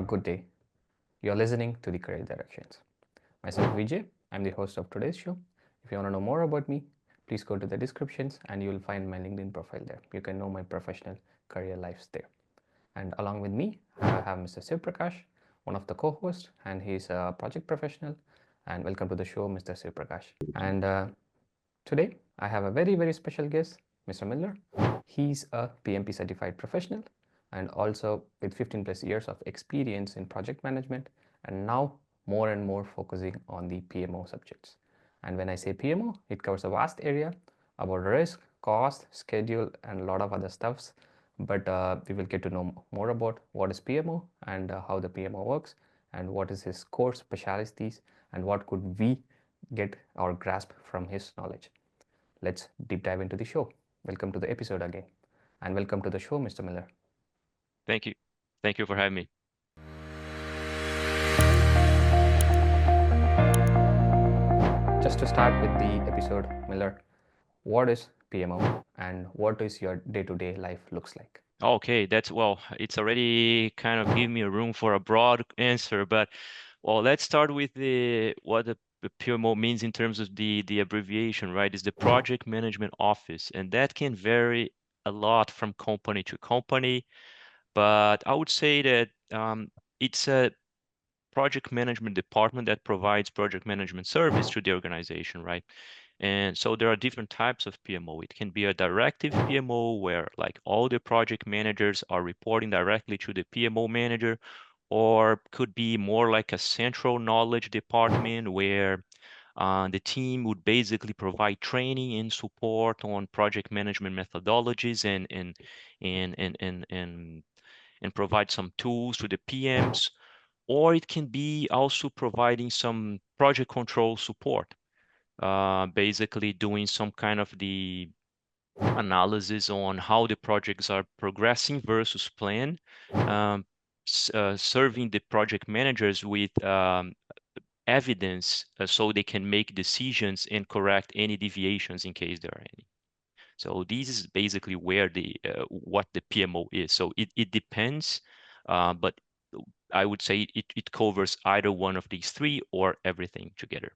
good day. You're listening to the Career Directions. Myself, Vijay. I'm the host of today's show. If you want to know more about me, please go to the descriptions and you will find my LinkedIn profile there. You can know my professional career lives there. And along with me, I have Mr. Prakash, one of the co-hosts, and he's a project professional. And welcome to the show, Mr. Prakash. And today, I have a very, very special guest, Mr. Miller. He's a PMP certified professional and also with 15 plus years of experience in project management and now more and more focusing on the PMO subjects. And when I say PMO, it covers a vast area about risk, cost, schedule, and a lot of other stuffs. But we will get to know more about what is PMO and how the PMO works and what is his core specialties and what could we get or grasp from his knowledge. Let's deep dive into the show. Welcome to the episode again. And welcome to the show, Mr. Miller. Thank you. Thank you for having me. Just to start with the episode, Miller, what is PMO and what is your day-to-day life looks like? Okay, it's already kind of giving me a room for a broad answer, but let's start with the PMO means in terms of the abbreviation, right? Is the Project Management Office, and that can vary a lot from company to company, but I would say that it's a project management department that provides project management service to the organization, right? And so there are different types of PMO. It can be a directive PMO where like all the project managers are reporting directly to the PMO manager, or could be more like a central knowledge department where the team would basically provide training and support on project management methodologies and provide some tools to the PMs, or it can be also providing some project control support, basically doing some kind of the analysis on how the projects are progressing versus plan, um, serving the project managers with evidence so they can make decisions and correct any deviations in case there are any. So this is basically where what the PMO is. So it depends, but I would say it covers either one of these three or everything together.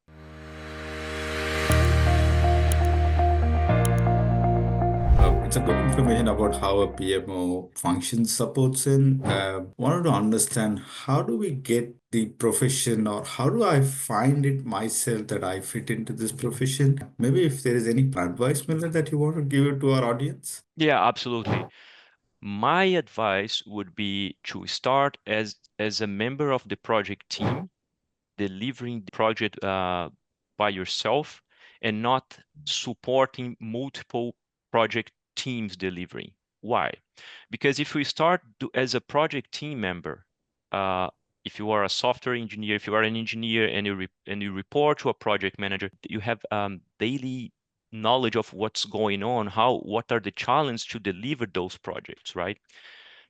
It's a good information about how a PMO function supports in. Wanted to understand how do we get the profession or how do I find it myself that I fit into this profession? Maybe if there is any advice, Miller, that you want to give it to our audience. Yeah, absolutely. My advice would be to start as a member of the project team, delivering the project by yourself and not supporting multiple project teams delivering. Why? Because if we start as a project team member, uh, if you are a software engineer, if you are an engineer and you report to a project manager, you have daily knowledge of what's going on, what are the challenges to deliver those projects, right?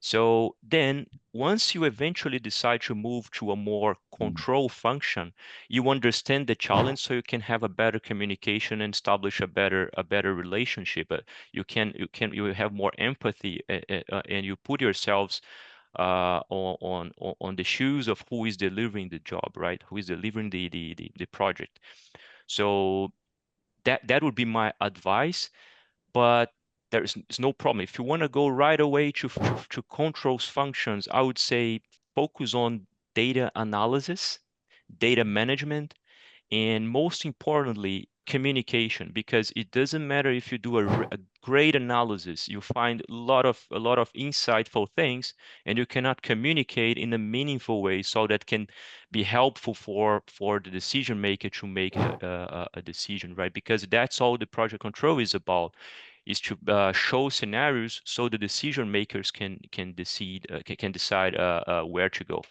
So then once you eventually decide to move to a more control function, you understand the challenge so you can have a better communication and establish a better relationship. You have more empathy and you put yourselves on the shoes of who is delivering the job, right? Who is delivering the project. So that would be my advice, but there's no problem. If you want to go right away to controls functions, I would say focus on data analysis, data management, and most importantly, communication, because it doesn't matter if you do a great analysis, you find a lot of insightful things, and you cannot communicate in a meaningful way so that can be helpful for the decision maker to make a decision, right? Because that's all the project control is about, is to show scenarios so the decision makers can decide where to go.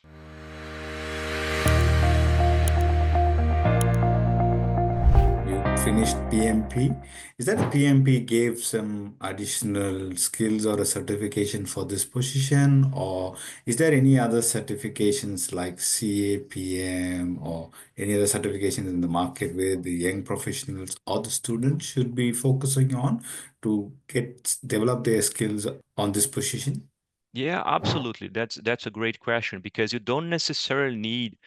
You finished PMP. Is that a PMP gave some additional skills or a certification for this position, or is there any other certifications like CAPM or any other certifications in the market where the young professionals or the students should be focusing on to get develop their skills on this position? Yeah, absolutely. That's a great question because you don't necessarily need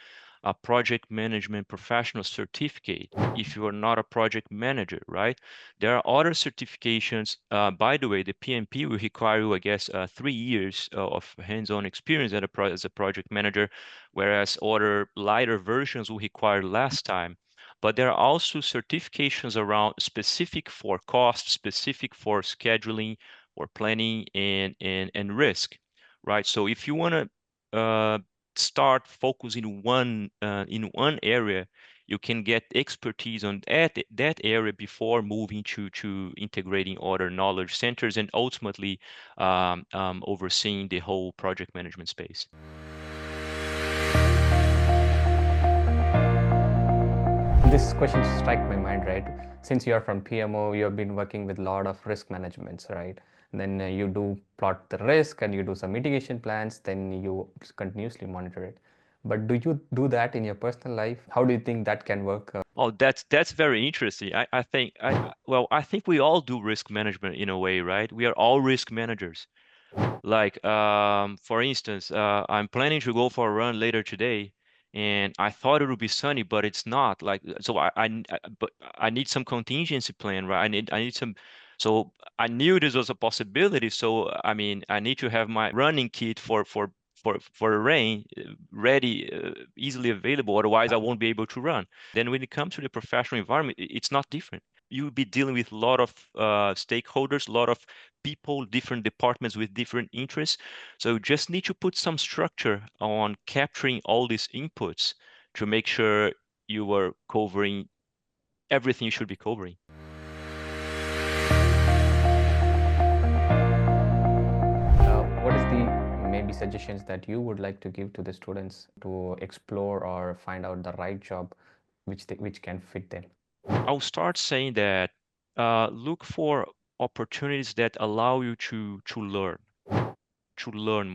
a project management professional certificate if you are not a project manager, right? There are other certifications. By the way, the PMP will require you, I guess, 3 years of hands-on experience as a project manager, whereas other lighter versions will require less time. But there are also certifications around specific for cost, specific for scheduling or planning and risk, right? So if you want to start focusing in one area, you can get expertise on that area before moving to integrating other knowledge centers and ultimately overseeing the whole project management space. This question strike my mind, right? Since you are from PMO, you have been working with a lot of risk managements, right? Then you do plot the risk and you do some mitigation plans, then you continuously monitor it. But do you do that in your personal life? How do you think that can work? Oh, that's very interesting. I think we all do risk management in a way, right? We are all risk managers. Like, for instance, I'm planning to go for a run later today, and I thought it would be sunny, but it's not. Like, so but I need some contingency plan, right? I need some. So I knew this was a possibility. So I mean, I need to have my running kit for the rain ready, easily available. Otherwise, I won't be able to run. Then when it comes to the professional environment, it's not different. You'll be dealing with a lot of stakeholders, a lot of people, different departments with different interests. So you just need to put some structure on capturing all these inputs to make sure you are covering everything you should be covering. What is the maybe suggestions that you would like to give to the students to explore or find out the right job which can fit them? I'll start saying that look for opportunities that allow you to learn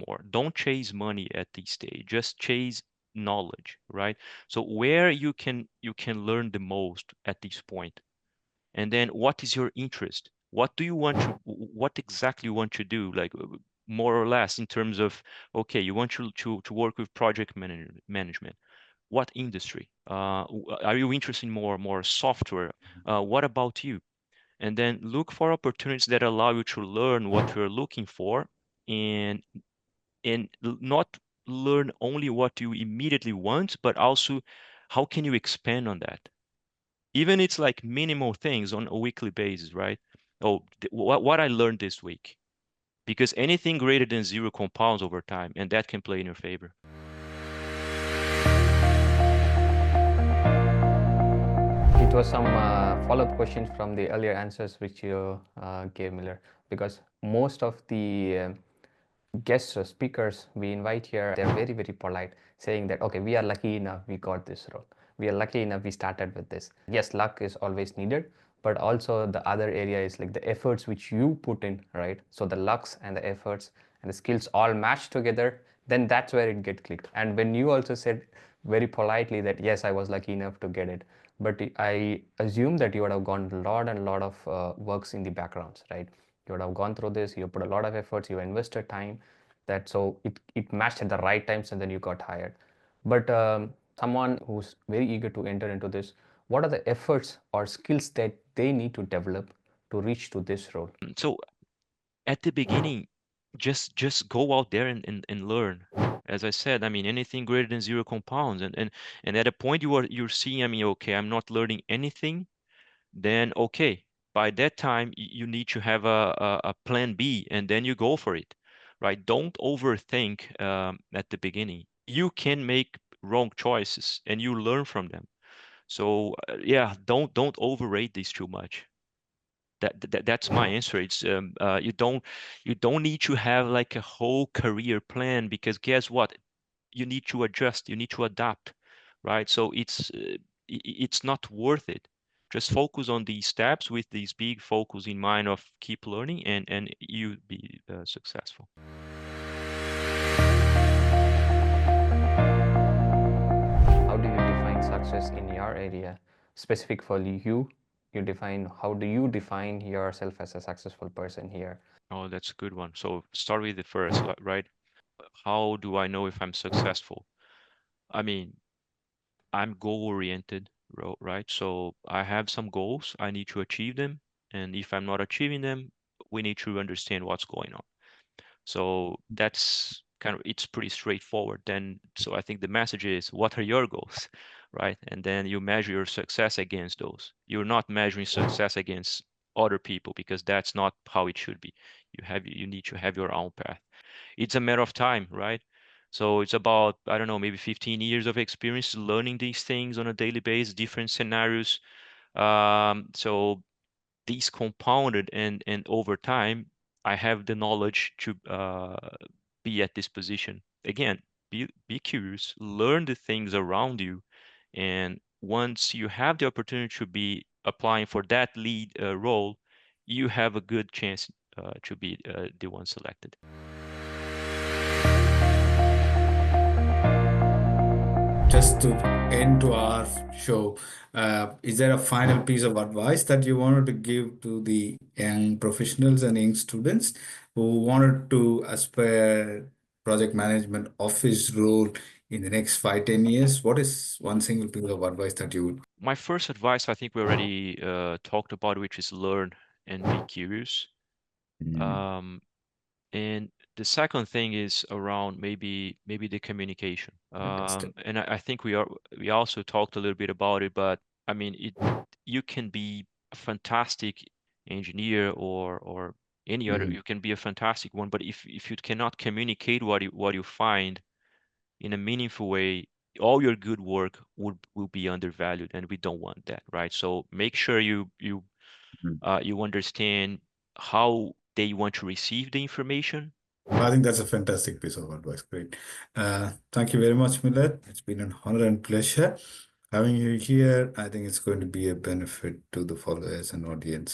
more. Don't chase money at this stage. Just chase knowledge, right? So where you can learn the most at this point. And then what is your interest? What exactly you want to do? Like more or less in terms of, okay, you want to work with project management. What industry? Are you interested in more software? What about you? And then look for opportunities that allow you to learn what you're looking for and not learn only what you immediately want, but also how can you expand on that? Even it's like minimal things on a weekly basis, right? Oh, what I learned this week. Because anything greater than zero compounds over time, and that can play in your favor. It was some follow-up questions from the earlier answers which you gave, Miller, because most of the guests or speakers we invite here, they're very, very polite, saying that, okay, we are lucky enough we got this role. We are lucky enough we started with this. Yes, luck is always needed, but also the other area is like the efforts which you put in, right? So the lucks and the efforts and the skills all match together, then that's where it get clicked. And when you also said very politely that, yes, I was lucky enough to get it, but I assume that you would have gone a lot and a lot of works in the backgrounds, right? You would have gone through this, you put a lot of efforts, you invested time, that so it matched at the right times and then you got hired. But someone who's very eager to enter into this, what are the efforts or skills that they need to develop to reach to this role? So at the beginning, just go out there and learn. As I said, I mean, anything greater than zero compounds. And at a point you're seeing, I mean, okay, I'm not learning anything, then okay, by that time you need to have a plan B, and then you go for it, right? Don't overthink at the beginning. You can make wrong choices and you learn from them. So yeah, don't overrate this too much. That's my answer. It's you don't need to have like a whole career plan, because guess what? You need to adjust, you need to adapt, right? So it's not worth it. Just focus on these steps with this big focus in mind of keep learning, and you be successful. How do you define success in your area, specific for you you define, how do you define yourself as a successful person here? Oh, that's a good one. So start with the first, right? How do I know if I'm successful? I mean, I'm goal-oriented, right? So I have some goals. I need to achieve them. And if I'm not achieving them, we need to understand what's going on. So that's kind of, it's pretty straightforward. Then, so I think the message is, what are your goals, right? And then you measure your success against those. You're not measuring success against other people, because that's not how it should be. You need to have your own path. It's a matter of time, right? So it's about, I don't know, maybe 15 years of experience learning these things on a daily basis, different scenarios. So these compounded, and over time, I have the knowledge to be at this position. Again, be curious, learn the things around you, and once you have the opportunity to be applying for that lead role, you have a good chance to be the one selected. Just to end to our show, is there a final piece of advice that you wanted to give to the young professionals and young students who wanted to aspire project management office role in the next 5, 10 years? What is one single piece of advice that you would? My first advice, I think we already talked about, which is learn and be curious. Mm, Um, And the second thing is around maybe the communication. fantastic. And I think we also talked a little bit about it, but I mean, you can be a fantastic engineer, or any other, Mm, you can be a fantastic one, but if you cannot communicate what you find in a meaningful way, all your good work will be undervalued, and we don't want that, right? So make sure mm. you understand how they want to receive the information. I think that's a fantastic piece of advice. Great. Thank you very much, Millet. It's been an honor and pleasure having you here. I think it's going to be a benefit to the followers and audience.